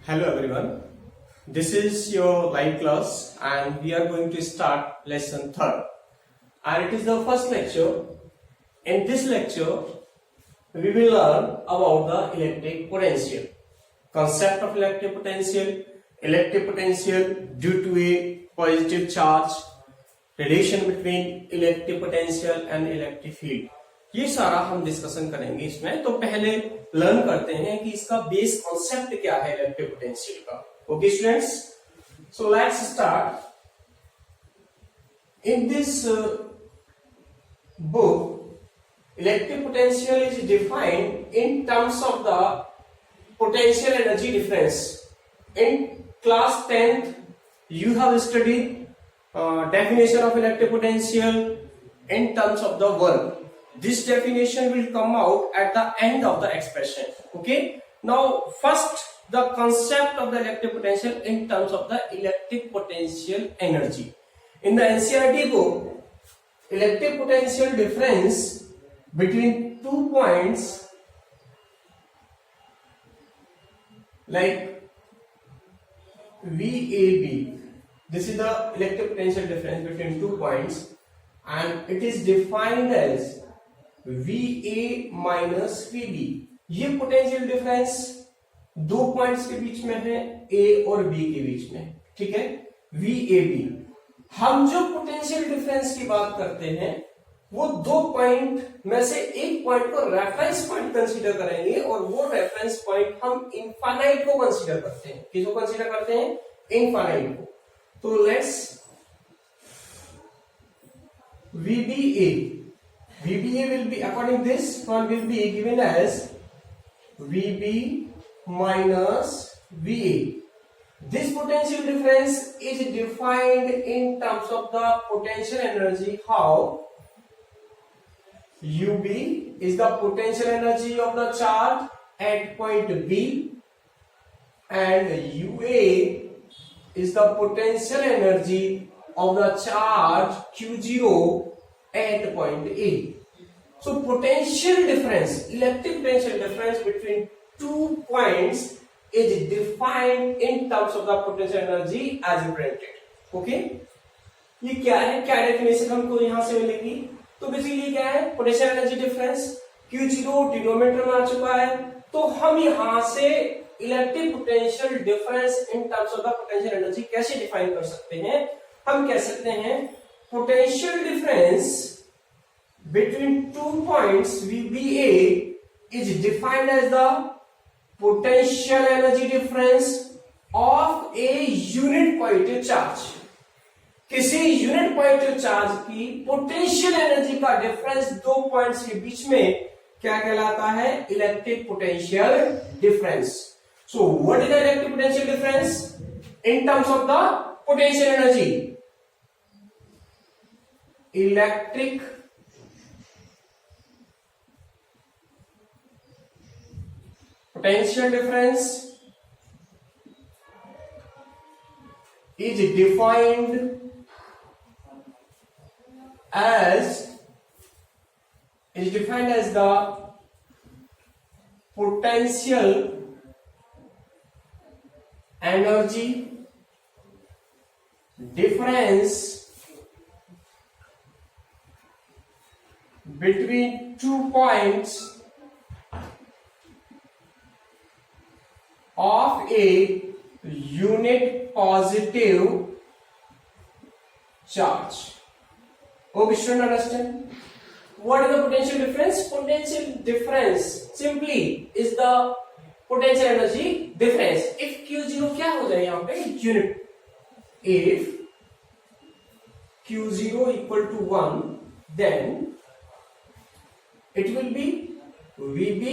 Hello everyone, this is your live class and we are going to start lesson 3rd and it is the first lecture. In this lecture, we will learn about the electric potential, concept of electric potential due to a positive charge, relation between electric potential and electric field. ये सारा हम discussion करेंगे इसमें। तो पहले learn करते हैं कि इसका बेस कॉन्सेप्ट क्या है इलेक्ट्रिक पोटेंशियल का। Okay students, so let's start. In this book electric potential is defined in terms of the potential energy difference. In class 10th you have studied definition of electric potential in terms of the work. This definition will come out at the end of the expression. Okay. Now, first the concept of the electric potential in terms of the electric potential energy. In the NCERT book, electric potential difference between 2 points like VAB. This is the electric potential difference between 2 points and it is defined as VA minus VB। ये potential difference 2 points के बीच में है, A और B के बीच में, ठीक है, VAB। हम जो पोटेंशियल डिफरेंस की बात करते हैं वो 2 पॉइंट में से एक पॉइंट को रेफरेंस पॉइंट कंसीडर करेंगे और वो रेफरेंस पॉइंट हम इनफाइनाइट को कंसीडर करते हैं। किसको कंसीडर करते हैं? इनफाइनाइट को। तो let's VBA will be, according to this one, will be given as VB minus VA. This potential difference is defined in terms of the potential energy. How? UB is the potential energy of the charge at point B and UA is the potential energy of the charge Q0 at point A. So potential difference, electric potential difference between 2 points is defined in terms of the potential energy as represented. Okay? ये क्या है? क्या definition हमको यहां से मिलेगी? तो basically क्या है? Potential energy difference Q0 denominator में आ चुका है, तो हम यहां से electric potential difference in terms of the potential energy कैसे डिफाइन कर सकते हैं? हम कह सकते हैं potential difference between 2 points VBA is defined as the potential energy difference of a unit positive charge। किसी यूनिट पॉजिटिव चार्ज की पोटेंशियल एनर्जी का डिफरेंस 2 पॉइंट्स के बीच में क्या कहलाता है? Electric potential difference. So what is the electric potential difference in terms of the potential energy? Electric potential difference is defined as the potential energy difference between 2 points of a unit positive charge. Hope you should understand. What is the potential difference? Potential difference simply is the potential energy difference. If Q0 क्या हो जाए यहाँ पे? Unit. If Q0 equal to 1, then it will be VB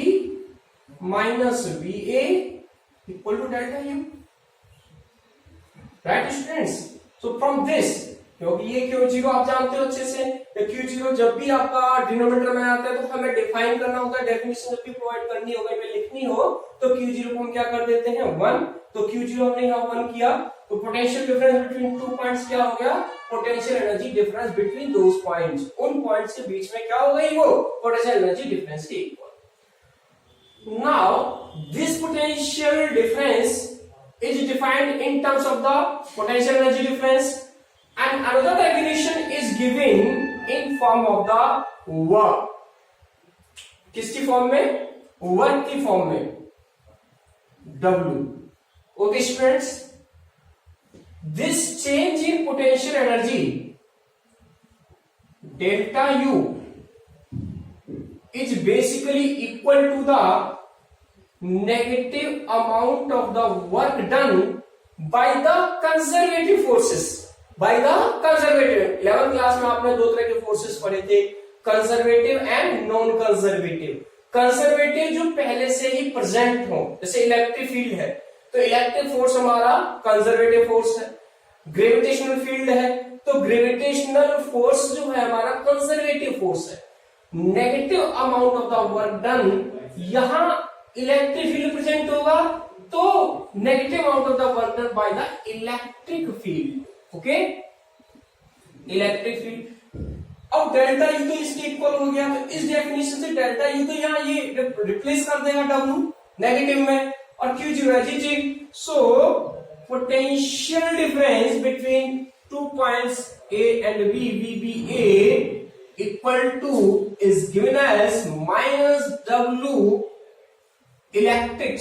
minus VA equal to delta U, right students? So from this, क्योंकि ये Q0 आप जानते हो अच्छे से, तो Q0 जब भी आपका डिनोमिनेटर में आता है तो हमें डिफाइन करना होता है, डेफिनेशन जब भी प्रोवाइड करनी होगी पे लिखनी हो तो Q0 को हम क्या कर देते हैं? 1। तो Q0 हमने यहाँ 1 किया, तो पोटेंशियल डिफरेंस बिटवीन 2 पॉइंट्स क्या हो गया? पोटेंशियल एनर्जी डिफरेंस बिटवीन दोस पॉइंट्स। उन पॉइंट्स के बीच में क्या हो गई? वो पोटेंशियल एनर्जी डिफरेंस के equal. Now this potential difference is defined in terms of the potential energy difference, and another definition is given in form of the work. किसकी फॉर्म में? वर्क की फॉर्म में, W. Okay students, this change in potential energy delta U is basically equal to the negative amount of the work done by the conservative forces. By the conservative, 11th class में आपने दो तरह के forces पढ़े थे, conservative and non conservative. Conservative जो पहले से ही प्रेजेंट हो, जैसे इलेक्ट्रिक फील्ड है तो इलेक्ट्रिक फोर्स हमारा कंजर्वेटिव फोर्स है. ग्रेविटेशनल फील्ड है तो ग्रेविटेशनल फोर्स जो है हमारा कंजर्वेटिव फोर्स है. Negative amount of the work done, यहां इलेक्ट्रिक फील्ड प्रेजेंट होगा तो negative amount of the work done by the electric field. Okay, electric field. अब डेल्टा यू तो इसके इक्वल हो गया, तो इस डेफिनेशन से डेल्टा यू तो यहाँ ये रिप्लेस कर देगा डब्ल्यू नेगेटिव में, और क्यू जीरो है जी. So potential difference between 2 points A and B, VBA equal to is given as minus W electric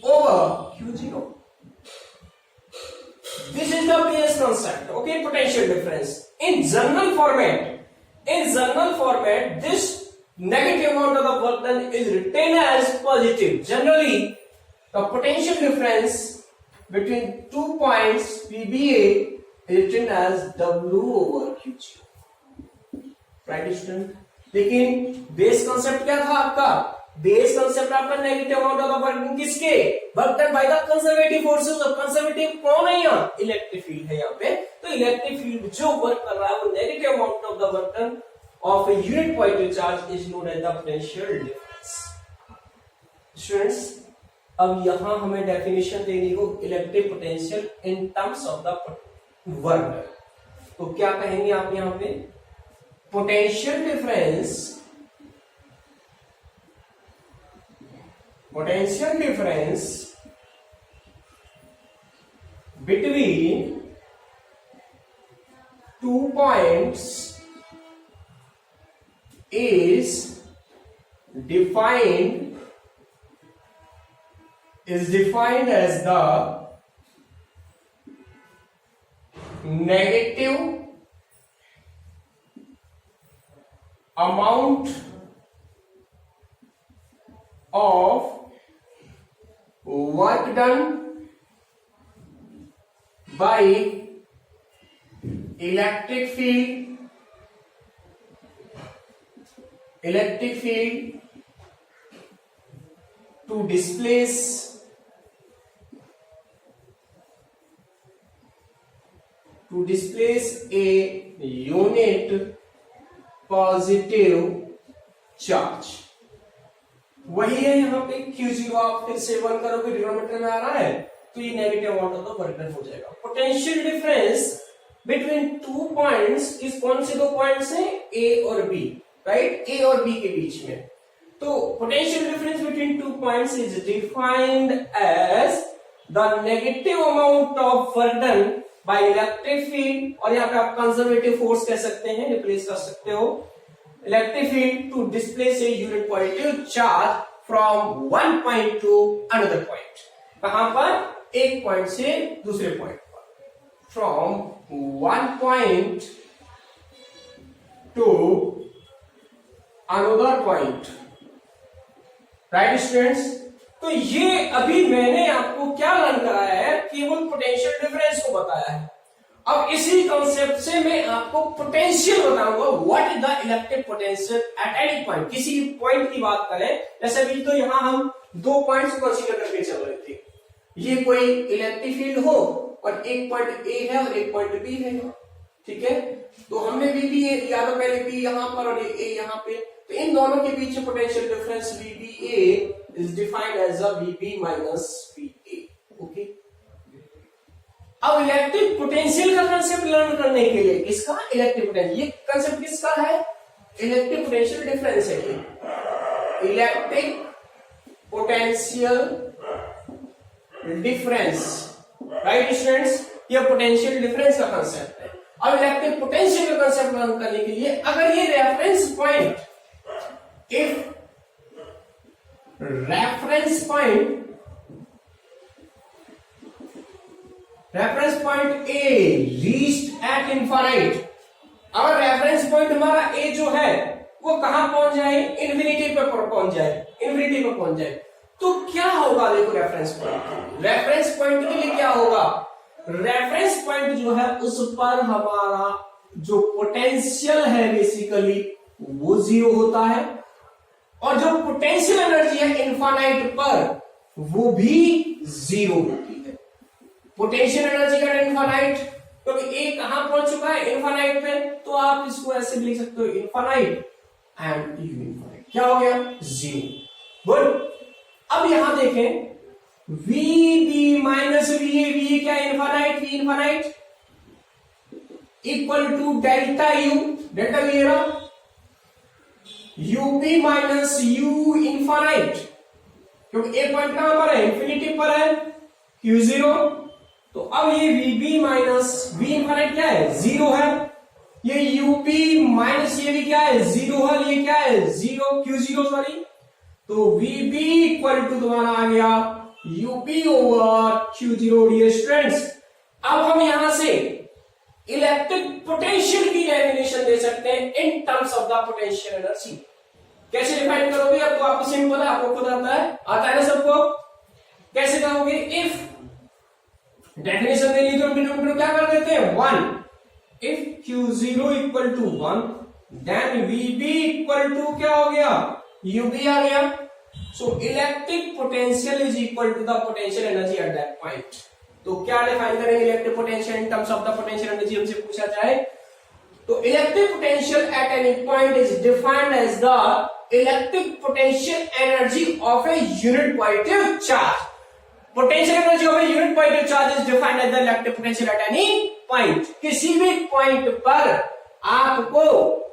over Q0. This is the base concept. Okay, potential difference in general format. This negative amount of the work done is written as positive. Generally, the potential difference between 2 points PBA is written as W over Q0. Right student? लेकिन base concept क्या था आपका? Base concept आपका negative amount of the work किसके? Work done by the conservative forces. और conservative कौन है यहाँ? इलेक्ट्रिक फील्ड है यहाँ पे. तो इलेक्ट्रिक फील्ड जो वर्क कर रहा है वो negative amount of the work done of a unit positive charge is known as the potential difference. Students, अब यहां हमें डेफिनेशन देनी हो electric potential in terms of the work. तो क्या कहेंगे आप यहां पे? Potential difference between 2 points is defined as the negative amount of work done by electric field to displace a unit positive charge. वही है यहाँ पे Q0. आप फिर से 1 करोगे, डिनोमिनेटर में आ रहा है तो ये negative amount of the work done हो जाएगा. पोटेंशियल डिफरेंस बिटवीन 2 पॉइंट्स, इस कौन से 2 पॉइंट्स हैं? A और B, राइट? A और B के बीच में. तो potential difference between 2 points is defined as the negative amount of work done by electric field, और यहाँ पे आप कंजर्वेटिव फोर्स कह सकते हैं, रिप्लेस कर सकते हो, electric field to displace a unit positive charge from one point to another point. कहां पर? एक पॉइंट से दूसरे पॉइंट पर. From one point to another point. Right students? तो ये अभी मैंने आपको क्या लर्न कराया है? केवल पोटेंशियल डिफरेंस को बताया है. अब इसी कॉन्सेप्ट से मैं आपको पोटेंशियल बताऊंगा. What is the electric potential at any point. किसी पॉइंट की बात करें, जैसे अभी तो यहां हम 2 पॉइंट्स को कंसीडर करके चल रहे थे. ये कोई इलेक्ट्रिक फील्ड हो और एक पॉइंट ए है और एक पॉइंट बी है, ठीक है? तो हमने बी या तो पहले बी यहां पर और ए यहां पे, तो इन दोनों के बीच potential difference VBA is defined as a VB minus VA. Okay, अब इलेक्ट्रिक पोटेंशियल का कंसेप्ट लर्न करने के लिए, किसका? Electric potential. ये कंसेप्ट किसका है? इलेक्ट्रिक पोटेंशियल डिफरेंस है. ये electric potential difference, right students, ये पोटेंशियल डिफरेंस का कंसेप्ट है। अब इलेक्ट्रिक पोटेंशियल का कंसेप्ट लर्न करने के लिए अगर ये reference point, if reference point A reached eight infinite, अगर रेफरेंस पॉइंट हमारा ए जो है वो कहां पहुंच जाए, इन्फिनिटी पे पहुंच जाए, तो क्या होगा, देखो रेफरेंस पॉइंट के लिए क्या होगा, रेफरेंस पॉइंट जो है उस पर हमारा जो पोटेंशियल है बेसिकली वो जीरो होता है, और जो पोटेंशियल एनर्जी है इनफाइनाइट पर वो भी जीरो होती है। पोटेंशियल एनर्जी का इनफाइनाइट, क्योंकि ए कहां पहुंच चुका है, इनफाइनाइट पे, तो आप इसको ऐसे भी लिख सकते हो, इनफाइनाइट एंड यू इनफाइनाइट, क्या हो गया, जीरो। गुड। अब यहां देखें VB माइनस VA क्या infinite, V infinite equal to delta U, delta V रहा, UB माइनस U इनफाइनाइट, क्योंकि ए पॉइंट कहां पर है, इंफिनिटी पर है, Q0, तो अब ये VB माइनस V इनफाइनाइट क्या है, जीरो है, ये UB माइनस ये भी क्या है, जीरो है, ये क्या है, जीरो, Q0 सॉरी, तो VB इक्वल टू तुम्हारा आ गया UB over Q0। Dear students, अब हम यहां से इलेक्ट्रिक पोटेंशियल की डेफिनेशन दे सकते हैं इन terms of the potential energy. कैसे डिफाइन करोगे, अब तो आपको सिंपल है, आपको खुद आता है ना सबको, कैसे करोगे, इफ डेफिनेशन दे ली तो डिनोमिनेटर क्या कर देते हैं, 1, if Q0 equal to 1 then VB equal to क्या हो गया, UB आ गया। So electric potential is equal to the potential energy at that point. तो क्या डिफाइन करेंगे electric potential in terms of the potential energy, हमसे पूछा जाए तो electric potential at any point is defined as the electric potential energy of a unit positive charge. Potential energy of a unit positive charge is defined as the electric potential at any point. किसी भी point पर आपको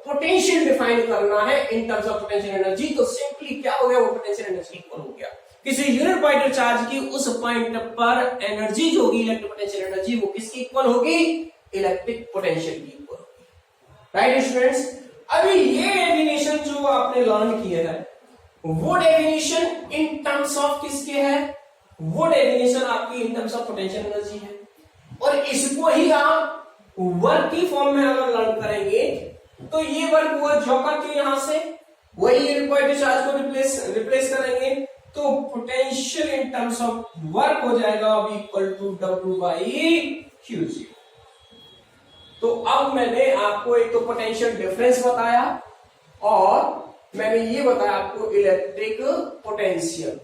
potential define करना है in terms of potential energy, तो simply क्या हो गया, वो पोटेंशियल एनर्जी इक्वल हो गया किसी यूनिट पॉइंट चार्ज की उस पॉइंट पर एनर्जी जो होगी इलेक्ट्रिक पोटेंशियल एनर्जी वो किसकी इक्वल होगी, इलेक्ट्रिक पोटेंशियल की इक्वल होगी। राइट स्टूडेंट्स, अभी ये डेफिनेशन जो आपने लर्न किया है वो डेफिनेशन इन टर्म्स ऑफ किसके है, वो डेफिनेशन आपकी इन टर्म्स ऑफ पोटेंशियल एनर्जी है, और इसको ही आप वर्क की फॉर्म में अगर लर्न करेंगे तो ये वर्क हुआ जो का क्यों, यहां से वही यूनिट पॉइंट चार्ज को रिप्लेस करेंगे, तो potential in terms of work हो जाएगा अब equal to W by Q0। तो अब मैंने आपको एक तो पोटेंशियल डिफरेंस बताया और मैंने ये बताया आपको electric potential.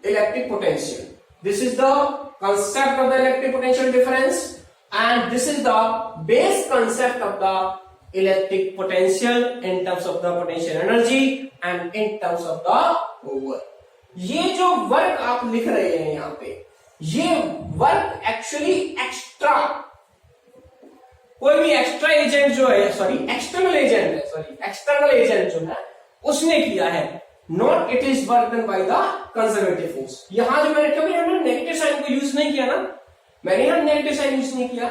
Electric potential. This is the concept of the electric potential difference and this is the base concept of the electric potential in terms of the potential energy and in terms of the work. ये जो work आप लिख रहे हैं यहाँ पे, ये work actually extra, कोई भी एक्स्ट्रा एजेंट जो है, सॉरी एक्सटर्नल एजेंट है, सॉरी एक्सटर्नल एजेंट जो है उसने किया है, not it is work done by the conservative force. यहां जो मैंने कभी हमने नेगेटिव साइन को यूज नहीं किया ना, मैंने यहां नेगेटिव साइन यूज नहीं किया,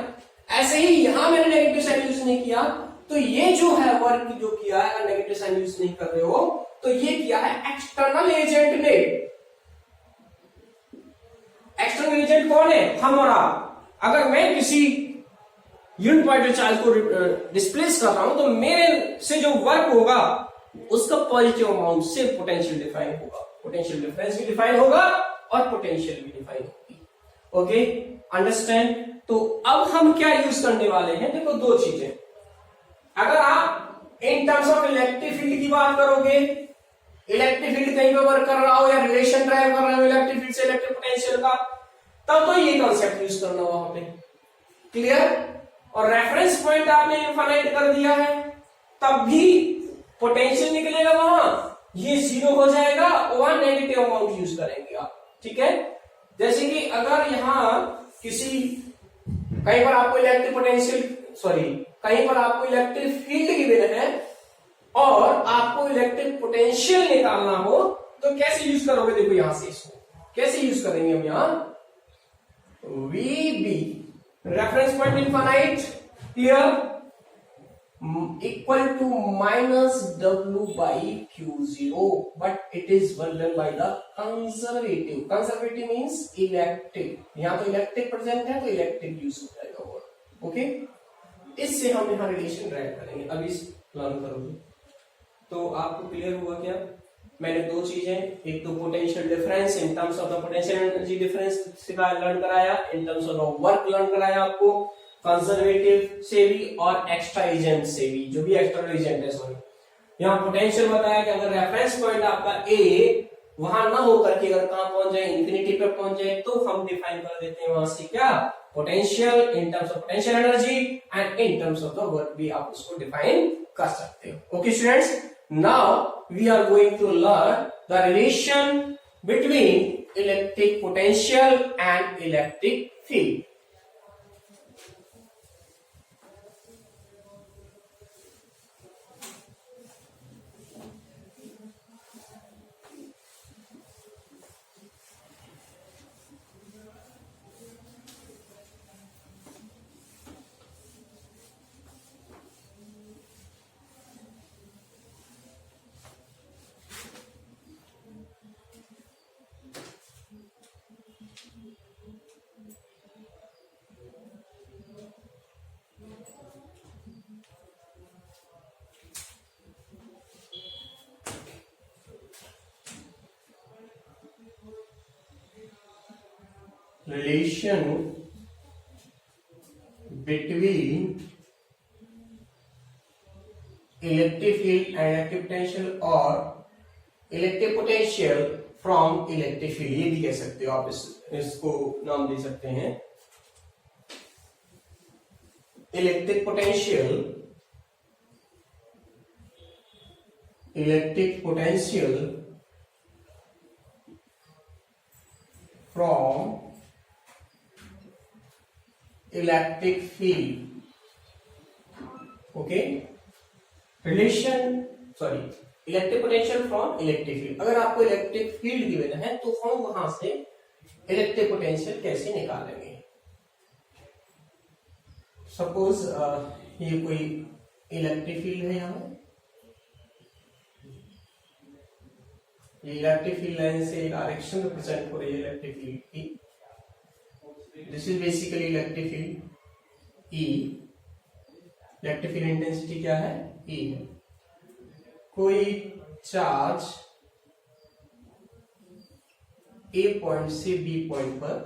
ऐसे ही यहां मैंने नेगेटिव साइन यूज नहीं किया, तो ये जो है वर्क जो किया है, अगर नेगेटिव साइन यूज नहीं कर रहे हो तो ये किया है एक्सटर्नल एजेंट ने। एक्सटर्नल एजेंट कौन है, हम और आप। अगर मैं किसी यूनिट पॉइंट चार्ज को डिस्प्लेस कर रहा हूं तो मेरे से जो वर्क होगा उसका पॉजिटिव अमाउंट से पोटेंशियल डिफाइन होगा, पोटेंशियल डिफरेंस भी डिफाइन होगा और पोटेंशियल भी डिफाइन होगी। Okay, understand. तो अब हम क्या यूज करने वाले हैं, देखो दो चीजें, अगर आप इन टर्म्स ऑफ इलेक्ट्रिक फील्ड की बात करोगे, इलेक्ट्रिक फील्ड कहीं पर वर्क कर रहा हो या रिलेशन ड्राइव कर रहा हो इलेक्ट्रिक फील्ड से इलेक्ट्रिक पोटेंशियल का, तब तो ये कॉन्सेप्ट यूज करना वहां पे, क्लियर। और रेफरेंस पॉइंट आपने इनफाइनाइट कर दिया है, तब भी पोटेंशियल निकलेगा वहां, ये जीरो हो जाएगा, वहां नेगेटिव अमाउंट यूज करेंगे आप, ठीक है। जैसे कि अगर यहां किसी कहीं पर आपको इलेक्ट्रिक पोटेंशियल, सॉरी कहीं पर आपको इलेक्ट्रिक फील्ड गिवन है इलेक्ट्रिक पोटेंशियल निकालना हो तो कैसे यूज करोगे? देखो यहां से इसको कैसे यूज करेंगे हम यहां, VB reference point infinite, clear, equal to minus W by Q0, but it is done by the conservative. Conservative means electric. यहाँ तो इलेक्ट्रिक प्रेजेंट है तो इलेक्ट्रिक यूज हो जाएगा वर्ड, ओके। इससे हम यहाँ रिलेशन ड्राइव करेंगे। अब इस प्लान करोगे तो आपको क्लियर हुआ क्या? मैंने दो चीजें, एक तो potential difference in terms of the potential energy difference learn कराया, in terms of the work learn कराया आपको, कंजर्वेटिव से भी और एक्स्ट्रा एजेंट से भी, जो भी एक्स्ट्रा एजेंट है सॉरी। यहाँ पोटेंशियल बताया कि अगर रेफरेंस पॉइंट आपका ए वहां ना होकर के अगर कहां पहुंच जाए, इंफिनिटी पे पहुंच जाए, तो हम डिफाइन कर देते हैं वहां से क्या, potential in terms of potential energy and in terms of the work भी आप उसको डिफाइन कर सकते हो। Okay students, now we are going to learn the relation between electric potential and electric field. Relation between electric field and electric potential और electric potential from electric field, ये भी कह सकते हो आप, इसको नाम दे सकते हैं electric potential from electric field, okay. Relation sorry electric potential from electric field. अगर आपको इलेक्ट्रिक फील्ड गिवन है तो हम वहां से इलेक्ट्रिक पोटेंशियल कैसे निकालेंगे? सपोज ये कोई इलेक्ट्रिक फील्ड है, यहाँ ये इलेक्ट्रिक फील्ड लाइन से डायरेक्शन रिप्रेजेंट हो रही है इलेक्ट्रिक फील्ड की। This is basically electric field E। Electric field intensity क्या है? E है। कोई चार्ज A पॉइंट से B पॉइंट पर,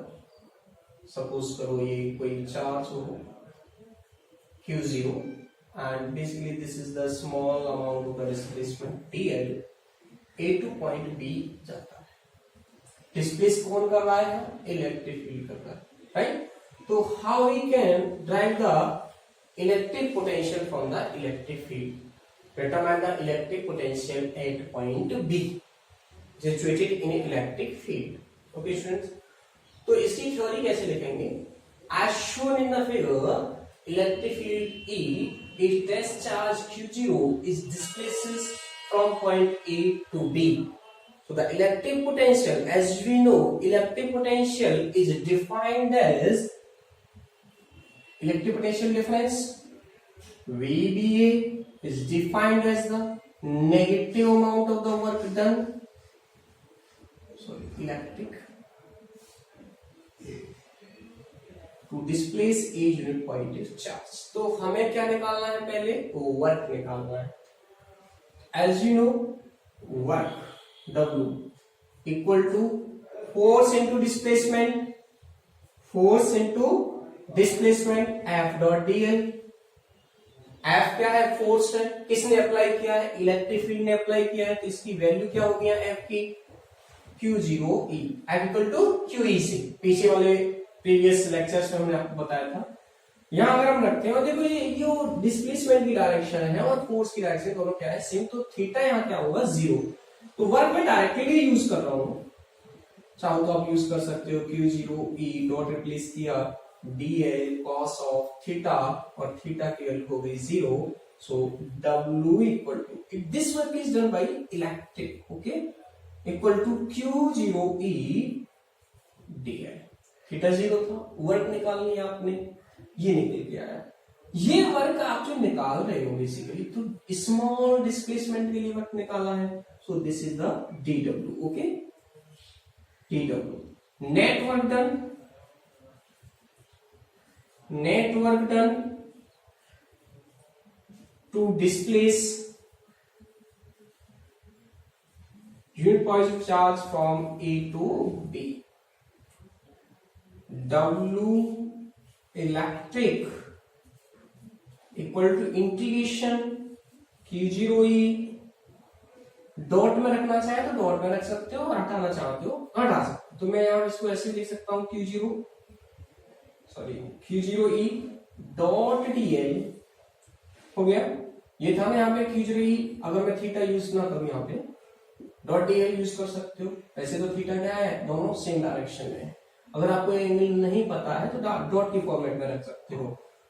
सपोज करो ये कोई चार्ज हो Q0 and basically this is the small amount of the displacement DL, A to point B जाता है। डिस्प्लेस कौन कर रहा है? इलेक्ट्रिक फील्ड कर रहा है, राइट? तो how we can drive the electric potential from the electric field? Determine the electric potential at point B situated in electric field. Okay students, तो इसकी थ्योरी कैसे लिखेंगे? As shown in the figure, electric field E, its test charge Q0 is displaces from point A to B. So the electric potential, as we know, electric potential is defined as electric potential difference VBA is defined as the negative amount of the work done. Sorry, electric to displace a unit point is charge. तो हमें क्या निकालना है? पहले work निकालना है। As you know, work W equal to force into displacement, force into displacement F dot dl। F क्या है? फोर्स है। किसने अप्लाई किया है? इलेक्ट्रिक फील्ड ने अप्लाई किया है, तो इसकी वैल्यू क्या हो गई F की? Q0E, F equal to QE से। पीछे वाले प्रीवियस लेक्चर्स में हमने आपको बताया था। यहाँ अगर हम रखते हैं, और देखो ये जो डिस्प्लेसमेंट की डायरेक्शन है और फोर्स की डायरेक्शन दोनों क्या है? सेम। तो थीटा यहाँ क्या होगा? 0। तो वर्क में डायरेक्टली यूज कर रहा हूं, चाहो तो आप यूज कर सकते हो Q0E डॉट रिप्लेस किया DL cos ऑफ थीटा, और थीटा की वैल्यू हो गई 0। So W equal to, if this work is done by electric, okay, equal to Q0E dl. Theta 0 था, वर्क निकालनी है आपने, ये निकल के आया। ये वर्क आप जो निकाल रहे हो बेसिकली, तो स्मॉल डिस्प्लेसमेंट के लिए वर्क निकाला है। सो this is the dw, okay, dw। Net work done to displace unit positive charge from A to B. W electric equal to integration Q0E, dot में रखना चाहे तो डॉट में रख सकते हो और हटाना चाहते हो हटा सकते हो। तो मैं यहां इसको ऐसे लिख सकता हूं Q0E डॉट dl हो गया। ये था ना यहाँ पे Q0E, अगर मैं थीटा यूज ना करूं यहाँ पे डॉट dl यूज कर सकते हो। वैसे तो थीटा क्या है, दोनों सेम डायरेक्शन में है। अगर आपको एंगल नहीं पता है तो डॉट की फॉर्मेट में रख सकते हो।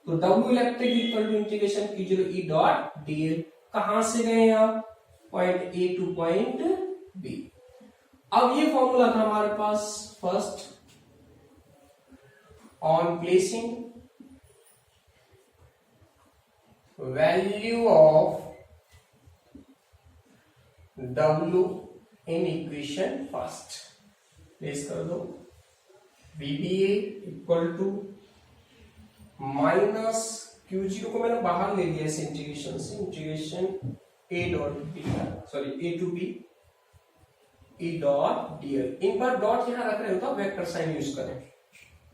तो W electric equal to integration Q0E dot dl। कहां से गए आप, point A to point B। अब ये फॉर्मूला था हमारे पास, first on placing value of W in equation first, place कर दो। VBA equal to minus Q0 को मैंने बाहर ले लिया इस इंटीग्रेशन से, integration A dot B, sorry A to B E dot dl। इन पर डॉट यहां रख रहे हो तो वेक्टर साइन यूज करें।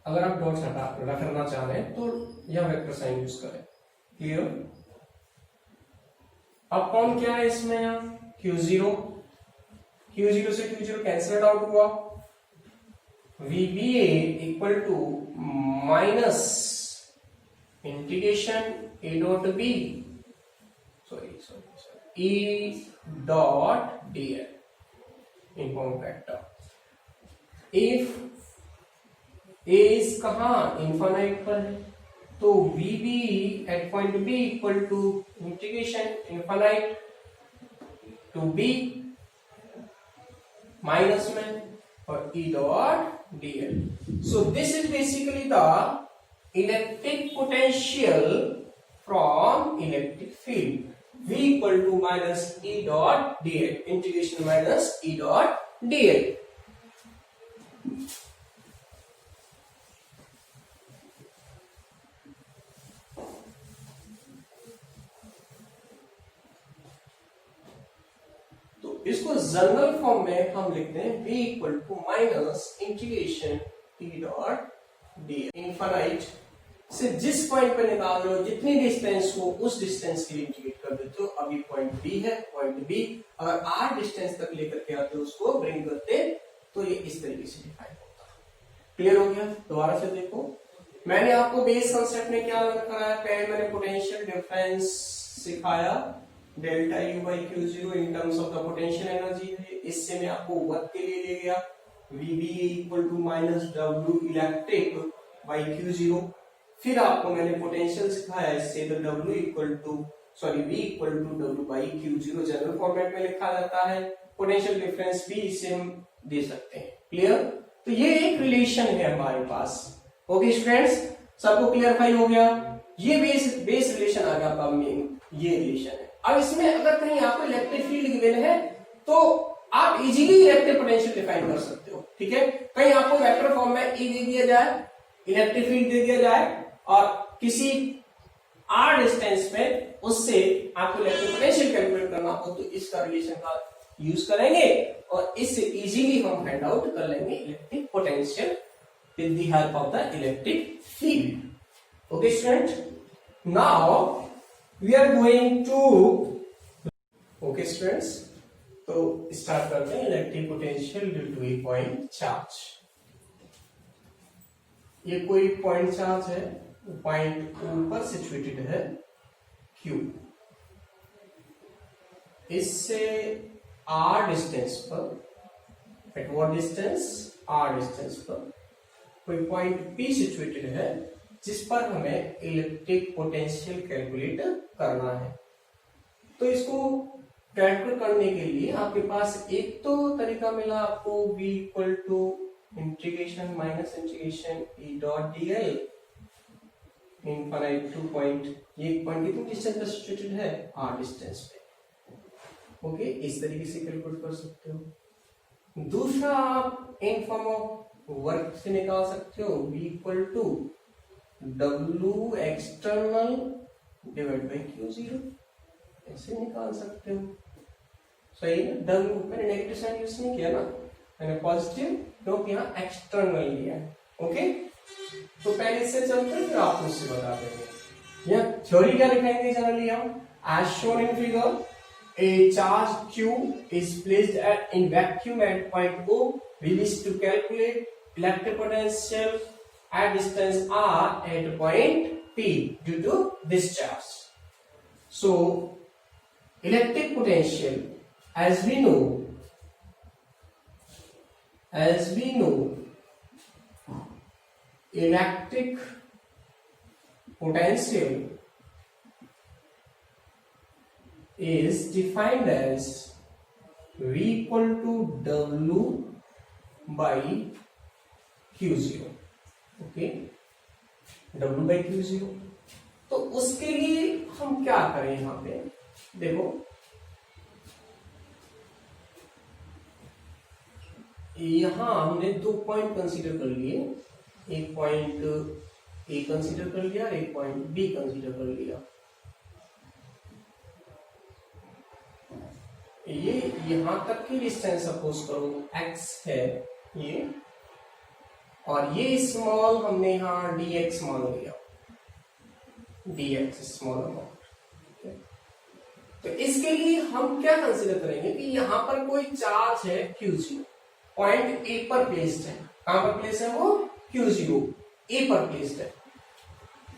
अगर आप डॉट रखना चाह रहे हैं तो यह वेक्टर साइन यूज करें। क्लियर। अब कौन क्या है इसमें, Q0 से Q0 कैंसिल आउट हुआ। VBA equal to minus integration A dot B, sorry E dot dl in form factor. If A is कहां, इनफाइनाइट पर है, तो VB at point B equal to integration infinite to B minus में और E dot dl। So this is basically the electric potential from electric field, V equal to minus E dot dl, integration minus E dot dl। इसको general form में हम लिखते हैं V equal to minus integration E dot dl। Infinite से जिस point पे निकाल रहे हो, जितनी डिस्टेंस हो उस डिस्टेंस के लिए इंटीग्रेट कर देते हो। अभी पॉइंट B है, पॉइंट B अगर R डिस्टेंस तक लेकर के आते हो उसको ब्रिंग करते, तो ये इस तरीके से डिफाइन होता है। क्लियर हो गया। दोबारा से देखो, मैंने आपको बेस कंसेप्ट में क्या कराया, पहले मैंने पोटेंशियल डिफरेंस सिखाया, delta U by Q0 in terms of the potential energy है। इससे मैं आपको वर्क के लिए ले गया, VBA equal to minus W electric by Q0। फिर आपको मैंने पोटेंशियल सिखाया, इससे तो W equal to V equal to W by Q0 general format में लिखा जाता है। पोटेंशियल डिफरेंस भी इसे हम दे सकते हैं। क्लियर। तो ये एक रिलेशन है हमारे पास। ओके स्टूडेंट्स, सबको क्लियरफाई हो गया। ये बेस रिलेशन आ गया आपका, मेन ये रिलेशन है। अब इसमें अगर कहीं आपको इलेक्ट्रिक फील्ड गिवन है तो आप इजीली इलेक्ट्रिक पोटेंशियल डिफाइन कर सकते हो। ठीक है, कहीं आपको वेक्टर फॉर्म में E दे दिया जाए, इलेक्ट्रिक फील्ड दे दिया जाए और किसी R डिस्टेंस पे उससे आपको इलेक्ट्रिक पोटेंशियल कैलकुलेट करना हो, तो इसका रिलेशन का यूज करेंगे और इससे इजीली हम फाइंड आउट कर लेंगे electric potential with the help of the electric field. Okay student, now we are going to, okay students, तो स्टार्ट करते हैं electric potential due to a point charge. ये कोई पॉइंट चार्ज है, point ऊपर situated है Q, इससे R distance पर, at what distance, R distance पर कोई पॉइंट P सिचुएटेड है जिस पर हमें इलेक्ट्रिक पोटेंशियल कैलकुलेट करना है। तो इसको कैलकुलेट करने के लिए आपके पास एक तो तरीका मिला आपको v equal to integration minus integration e dot dl infinite to point, ये पॉइंट कितनी डिस्टेंस पे सिचुएटेड है, r डिस्टेंस पे। ओके, इस तरीके से कैलकुलेट कर सकते हो। दूसरा आप इन फॉर्म ऑफ वर्क से निकाल सकते हो, v equal to w external divide by q0, ऐसे निकाल सकते हो। सही है, w मैंने नेगेटिव साइन यूज नहीं किया ना, मैंने पॉजिटिव क्योंकि यहाँ एक्सटर्नल लिया है। ओके, तो पहले इससे चलते हैं फिर आप मुझसे बता देंगे। यहाँ थ्योरी क्या लिखेंगे जनरली हम, as shown in figure a charge q is placed in vacuum at point O. We wish to calculate electric potential at distance r at point P due to this charge. So electric potential, as we know, electric potential is defined as V equal to W by Q0. Okay, W by Q0। तो उसके लिए हम क्या करें, यहां पे देखो, यहां हमने दो पॉइंट कंसीडर कर लिए, एक पॉइंट ए कंसीडर कर लिया, एक पॉइंट बी कंसीडर कर लिया। ये यहां तक की डिस्टेंस सपोज करो x है ये, और ये स्मॉल हमने यहां dx मान लिया, dx स्मॉल अमाउंट। तो इसके लिए हम क्या कंसीडर करेंगे कि यहां पर कोई चार्ज है Q0, पॉइंट ए पर प्लेस्ड है। कहां पर प्लेस है वो, Q0 ए पर प्लेस्ड है।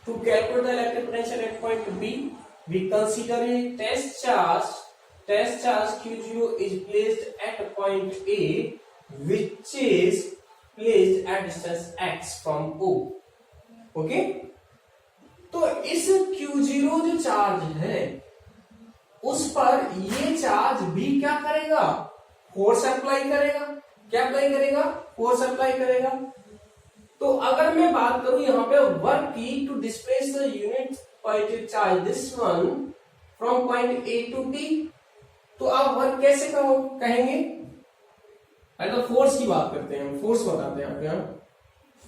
To calculate the electric potential at point B, we consider a test charge Q0 is placed at point A, which is placed at distance x from O. Okay, तो इस Q0 जो charge है उस पर ये charge भी क्या करेगा, फोर्स अप्लाई करेगा। क्या अप्लाई करेगा, फोर्स अप्लाई करेगा। तो अगर मैं बात करूं यहाँ पे वर्क की, to displace the unit positive charge this one from point A to B, तो आप वर्क कैसे कहेंगे, पहले तो फोर्स की बात करते हैं, हम फोर्स बताते हैं आपके यहाँ।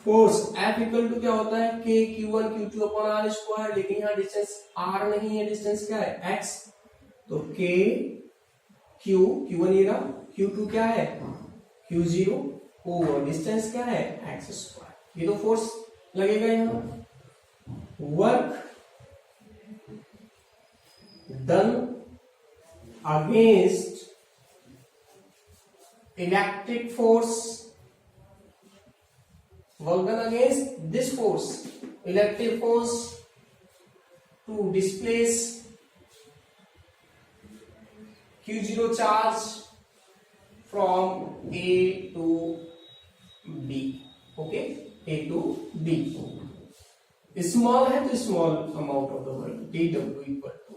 फोर्स F इक्वल टू क्या होता है, K Q1 Q2 upon R square, लेकिन यहाँ डिस्टेंस R नहीं है, डिस्टेंस क्या है X, तो K Q1 ये रहा, Q2 क्या है Q0 ओवर डिस्टेंस क्या है X स्क्वायर, ये तो फोर्स लगेगा यहाँ। Work done against electric force, work done against this force, electric force, to displace Q0 charge from A to B। Okay, A to B, small है तो small amount of the work dW equal to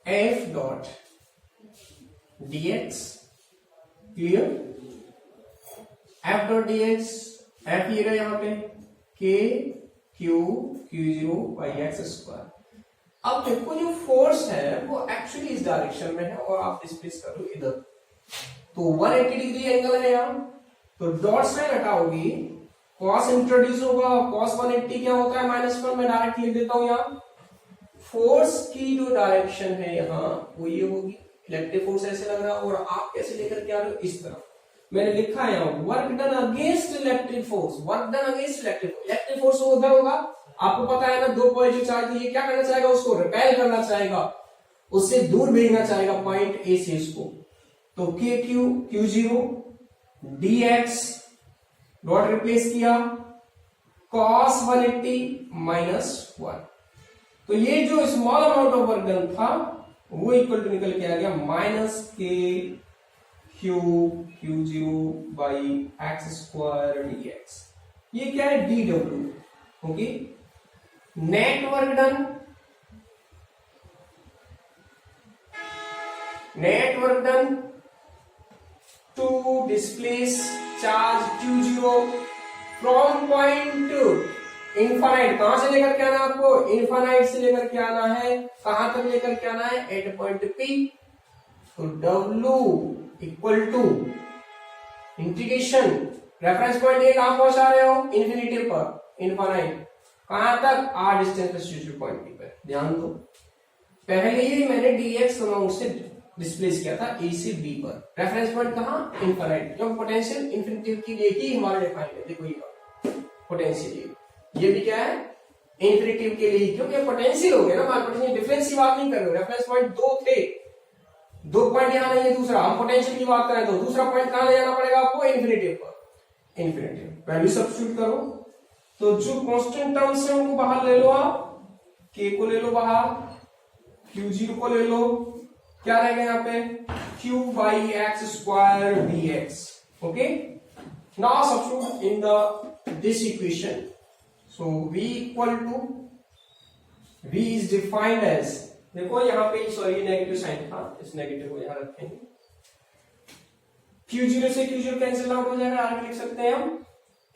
F dot dx, clear, F dot dx, F ये रहा यहाँ पे K Q0 by x square. अब देखो जो force है वो एक्चुअली इस डायरेक्शन में है और आप डिस्प्लेस करो इधर, तो 180 डिग्री एंगल है यहाँ, तो डॉट साइन हटाओगी, cos इंट्रोड्यूस होगा, cos 180 क्या होता है -1, मैं डायरेक्ट लिख देता हूं यहाँ। फोर्स की जो डायरेक्शन है यहाँ वो ये होगी, इलेक्ट्रिक फोर्स ऐसे लग रहा है, और आप कैसे लेकर के आ रहे हो, इस तरफ मैंने लिखा है यहाँ, work done against electric force, work done against electric force उधर होगा। आपको पता है ना, दो पॉजिटिव चार्ज, ये क्या करना चाहेगा, उसको रिपेल करना चाहेगा, उससे दूर भेजना चाहेगा पॉइंट ए से इसको, तो K Q0 dx dot replace किया, cos 180 -1, तो ये जो small amount of work done था वो इक्वल टू निकल के आ गया -K Q0 by x square dx। ये क्या है, dW। Okay, net work done net work done to displace charge q0 from point infinite, कहां से लेकर के आना आपको, इनफाइनाइट से लेकर के आना है, कहां तक लेकर के आना है, एट पॉइंट P। तो W equal to integration, reference point A कहां पहुंचा रहे हो, इन्फिनिटी पर, इनफाइनाइट कहां तक, r डिस्टेंस पे सिचुएशन पॉइंट P पर। ध्यान दो, पहले ही मैंने dx अमाउंट से डिस्प्लेस किया था a से b पर, रेफरेंस पॉइंट कहां, इनफाइनाइट, क्योंकि पोटेंशियल इन्फिनिटी के लिए ही हमारा डिफाइन है। देखो ये पोटेंशियल, ये भी क्या है, इन्फिनिटी के लिए, क्योंकि पोटेंशियल हो गया ना, हमारे पोटेंशियल डिफरेंस की बात नहीं कर रहे, रेफरेंस पॉइंट दो थे, दो पॉइंट यहां नहीं है, दूसरा हम पोटेंशियल की बात करें तो दूसरा पॉइंट कहां ले जाना पड़ेगा आपको, इन्फिनिटी पर। इन्फिनिटी वैल्यू सब्स्टिट्यूट करो, तो जो कांस्टेंट टर्म्स है उनको बाहर ले लो, आप k को ले लो बाहर, q0 को ले लो, क्या रहेगा यहाँ पे, q by X square dx। Okay, now substitute in the this equation. So V equal to, V is defined as, देखो यहाँ पे सॉरी नेगेटिव साइन था, इस नेगेटिव को यहाँ रखेंगे, Q0 से Q0 कैंसिल आउट हो जाएगा, आगे लिख सकते हैं हम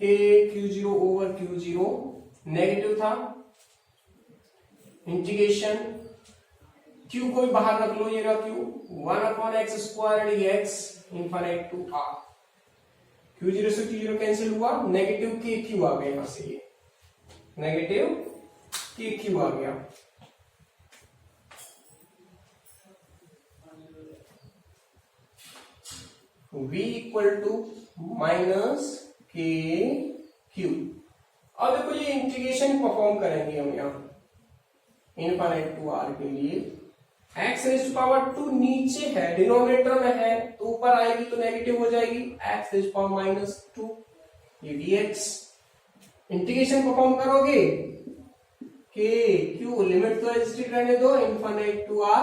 कि Q0 ओवर Q0 नेगेटिव था, इंटीग्रेशन Q को भी बाहर रख लो, ये रहा Q 1/x square dx infinite to r, Q0 से Q0 कैंसिल हुआ, नेगेटिव के Q आ गया, यहां से ये नेगेटिव के क्यू आ गया, v इक्वल टू माइनस के क्यू। अब देखो ये इंटीग्रेशन परफॉर्म करेंगे हम यहां इनफाइनाइट टू r के लिए, x रेज़ पावर 2 नीचे है, डिनोमिनेटर में है, तो ऊपर आएगी तो नेगेटिव हो जाएगी, x रेज़ पावर माइनस 2, ये dx। इंटीग्रेशन परफॉर्म करोगे के क्यू, लिमिट तो एग्जिस्ट रहने दो, इनफाइनाइट टू r।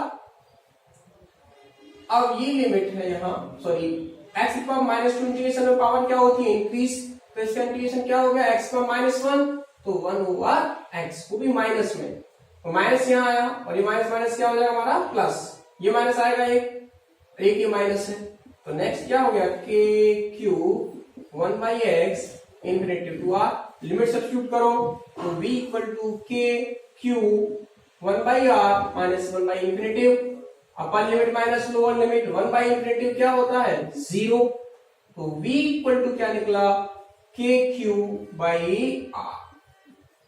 अब ये लिमिट है यहाँ, सॉरी x की पावर माइनस 2, इंटीग्रेशन में पावर क्या होती है, इंक्रीज, तो इसका इंटीग्रेशन क्या हो गया, x का माइनस 1 तो 1 ओवर x, वो भी माइनस में, तो माइनस यहाँ आया, और ये माइनस माइनस क्या हो जाएगा हमारा प्लस, ये माइनस आएगा एक ये माइनस है, तो नेक्स्ट क्या हो गया, k q 1/x infinity to r, limit substitute करो, तो v इक्वल टू के क्यू 1/r माइनस 1/इंफिनिटी, upper limit minus lower limit, 1/इंफिनिटी क्या होता है 0, तो v इक्वल टू क्या निकला, के Q by r।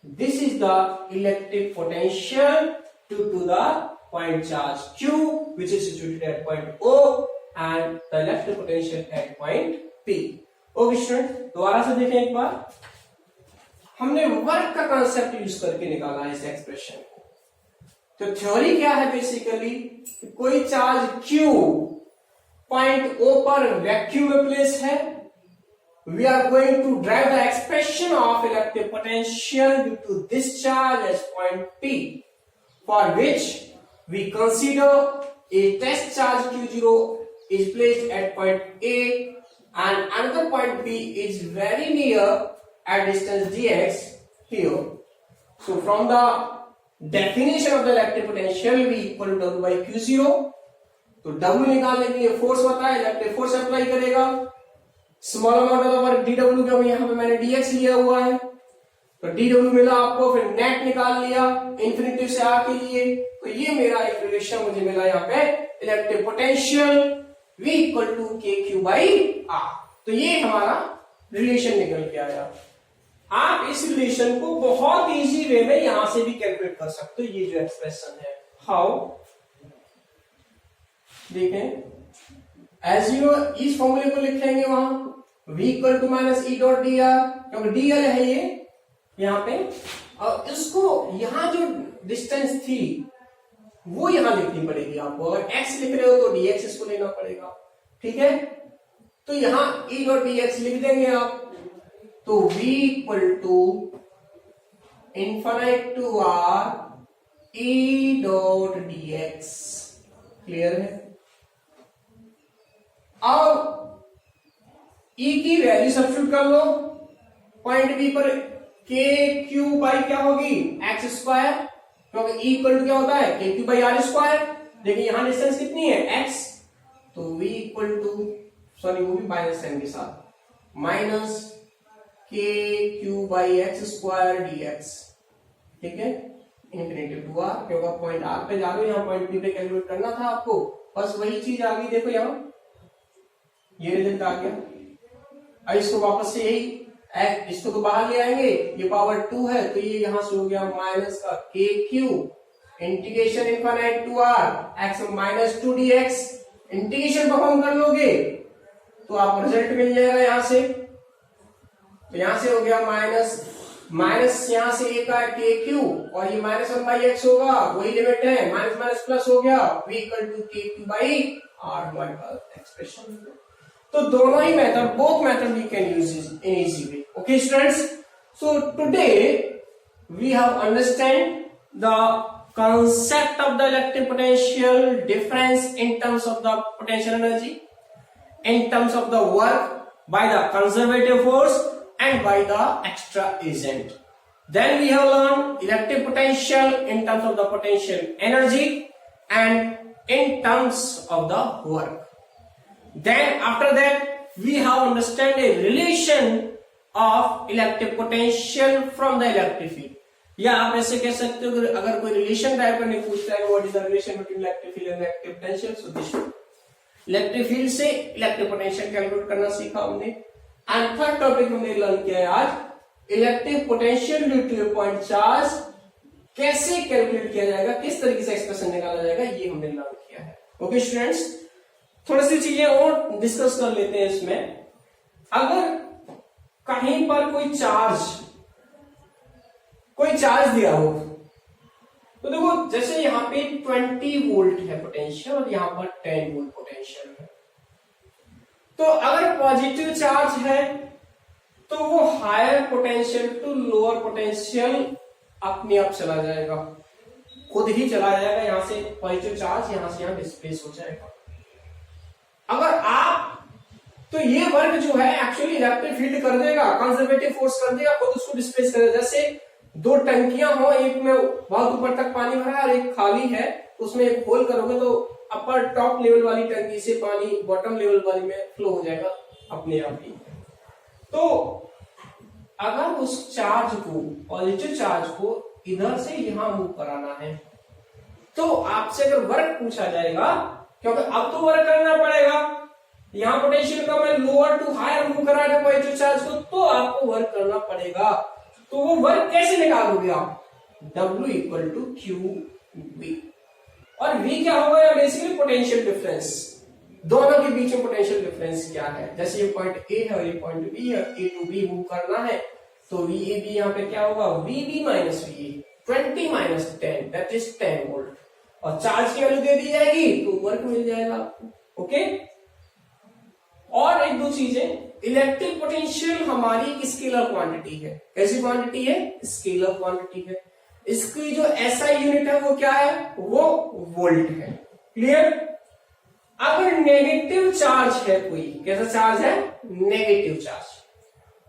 This is the electric potential due to the point charge q which is situated at point O and the electric potential at point P। Okay student, दोबारा से देखें एक बार, हमने work का concept use करके निकाला है इस एक्सप्रेशन को। तो थ्योरी क्या है, बेसिकली कोई चार्ज Q पॉइंट O पर वैक्यूम में प्लेस है, we are going to derive the expression of electric potential due to this charge as point P, for which we consider a test charge Q0 is placed at point A and another point B is very near at distance dx here. So from the definition of the electric potential V equal to W by Q0, तो W निकालने के लिए force होता है, electric force apply करेगा, small amount of work dW का, यहाँ पे मैंने dx लिया हुआ है, तो dW मिला आपको, फिर नेट निकाल लिया इन्फिनिटी से r के लिए, तो ये मेरा एक रिलेशन मुझे मिला यहाँ पे, electric potential V equal to के क्यू बाई r। तो ये हमारा रिलेशन निकल के आया। आप इस रिलेशन को बहुत इजी वे में यहां से भी कैलकुलेट कर सकते हो, ये जो एक्सप्रेशन है, हाउ, देखें, एज यू इस फॉर्मूले को लिखेंगे वहां v equal to minus E dot D R, क्योंकि dl है ये यहाँ पे, और इसको यहां जो डिस्टेंस थी वो यहां लिखनी पड़ेगी आपको, अगर x लिख रहे हो तो dx इसको लेना पड़ेगा, ठीक है, तो यहां e डॉट dx लिख देंगे आप, तो v equal to infinite to r e dot dx, clear है। अब e की वैल्यू सब्स्टिट्यूट कर लो, पॉइंट बी पर के क्यू बाई क्या होगी, एक्स स्क्वायर, क्योंकि e इक्वल टू क्या होता है, के क्यू बाई आर स्क्वायर। देखिए यहां डिस्टेंस कितनी है x, v equal to, sorry वो भी माइनस साइन के साथ, माइनस के Q by X square D X, ठीक है, इंफिनिटी टू आर, क्योंकि पॉइंट आर पे जा रहे हो, यहाँ पॉइंट पी पे कैलकुलेट करना था आपको, बस वही चीज आ गई, देखो यहाँ ये रिजल्ट आ गया। अब इसको वापस से यही इसको तो बाहर ले आएंगे, ये पावर 2 है तो ये यहां से हो गया माइनस का K Q integration infinite to R X minus 2 dx, integration perform कर लोगे तो आपको रिजल्ट मिल जाएगा यहां से, तो यहां से हो गया माइनस यहां से एक आया के क्यू और ये माइनस 1 बाई एक्स होगा, वही लिमिट है, माइनस माइनस प्लस हो गया, v इक्वल टू के क्यू बाई आर हमारे पास एक्सप्रेशन। तो दोनों ही method, both method we can use in easy way. Okay students, so today we have understand the concept of the electric potential difference in terms of the potential energy, in terms of the work by the conservative force and by the extra agent. Then we have learned electric potential in terms of the potential energy and in terms of the work. Then after that we have understand a relation of electric potential from the electric field, या आप ऐसे कह सकते हो अगर कोई relation type का नहीं पूछता है what is the relation between electric field and electric potential, so this electric field से इलेक्ट्रिक पोटेंशियल कैलकुलेट करना सीखा हमने। एंड थर्ड टॉपिक हमने लर्न किया है आज electric potential due to a point charge कैसे कैलकुलेट किया जाएगा, किस तरीके से एक्सप्रेशन निकाला जाएगा, ये हमने लर्न किया है। ओके स्टूडेंट्स, थोड़ी सी चीजें और डिस्कस कर लेते हैं इसमें। अगर कहीं पर कोई चार्ज दिया हो तो देखो जैसे यहाँ पे 20 वोल्ट है पोटेंशियल और यहाँ पर 10 वोल्ट पोटेंशियल है, तो अगर पॉजिटिव चार्ज है तो वो higher potential to lower potential अपने आप चला जाएगा, खुद ही चला जाएगा, यहां से पॉजिटिव चार्ज यहां से यहां डिस्प्लेस हो जाएगा। अगर आप तो ये वर्क जो है एक्चुअली इलेक्ट्रिक फील्ड कर देगा, कंजर्वेटिव फोर्स कर देगा, खुद उसको डिस्प्लेस करेगा। जैसे दो टंकियां हो, एक में बहुत ऊपर तक पानी भरा है और एक खाली है, उसमें एक होल करोगे तो अपर टॉप लेवल वाली टंकी से पानी बॉटम लेवल वाली में फ्लो हो जाएगा अपने आप ही। तो अगर उस चार्ज को, पॉजिटिव चार्ज को इधर से यहां मूव कराना है तो आपसे अगर वर्क पूछा जाएगा, क्योंकि अब तो वर्क करना पड़ेगा, यहाँ पोटेंशियल कम है, लोअर टू हायर मूव करा रहे पॉजिटिव चार्ज को, तो आपको वर्क करना पड़ेगा। तो वो वर्क कैसे निकालोगे आप, W equal to Q V, और V क्या होगा, या बेसिकली पोटेंशियल डिफरेंस, दोनों के बीच में पोटेंशियल डिफरेंस क्या है। जैसे ये पॉइंट A है और ये पॉइंट B है, A टू B मूव करना है तो VAB यहाँ पे क्या होगा, VB minus VA, 20 minus 10 that is 10 volt, और चार्ज की वैल्यू दे दी जाएगी तो वर्क मिल जाएगा आपको। ओके, और एक दो चीजें, इलेक्ट्रिक पोटेंशियल हमारी स्केलर क्वांटिटी है। कैसी क्वांटिटी है, स्केलर क्वांटिटी है। इसकी जो SI यूनिट है वो क्या है, वो वोल्ट है। क्लियर। अगर नेगेटिव चार्ज है, कोई कैसा चार्ज है, नेगेटिव चार्ज,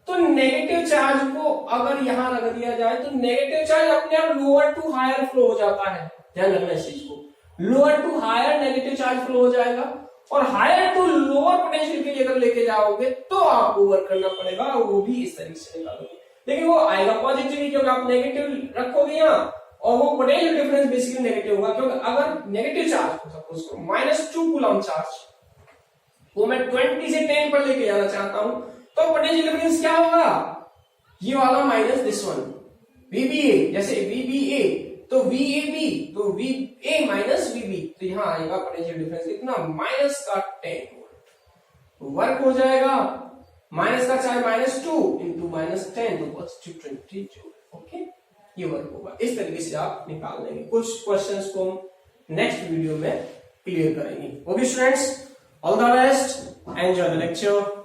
तो नेगेटिव चार्ज को अगर यहां रख दिया जाए तो नेगेटिव चार्ज अपने आप लोअर टू हायर फ्लो हो जाता है। ध्यान रखना इस चीज को, lower to higher negative charge flow हो जाएगा, और हायर टू लोअर पोटेंशियल के लिए अगर लेके जाओगे तो आपको वर्क करना पड़ेगा, वो भी इस तरीके से निकालोगे, लेकिन वो आएगा पॉजिटिव क्योंकि आप नेगेटिव रखोगे यहाँ, और वो पोटेंशियल डिफरेंस बेसिकली नेगेटिव होगा। क्योंकि अगर नेगेटिव चार्ज को सपोज करो -2 कूलम चार्ज वो मैं 20 से 10 पर लेके जाना चाहता हूं, तो पोटेंशियल डिफरेंस क्या होगा, ये वाला माइनस दिस वन, VBA, जैसे VBA तो VAB तो VA माइनस VB, तो यहां आएगा पोटेंशियल डिफरेंस कितना, माइनस का 10 वोल्ट। वर्क हो जाएगा माइनस का चाहे -2 इंटू -10 तो पॉजिटिव 20 जूल। ओके, ये वर्क होगा। इस तरीके से आप निकाल लेंगे। कुछ क्वेश्चंस को हम नेक्स्ट वीडियो में क्लियर करेंगे। Okay students, all the best, enjoy the lecture.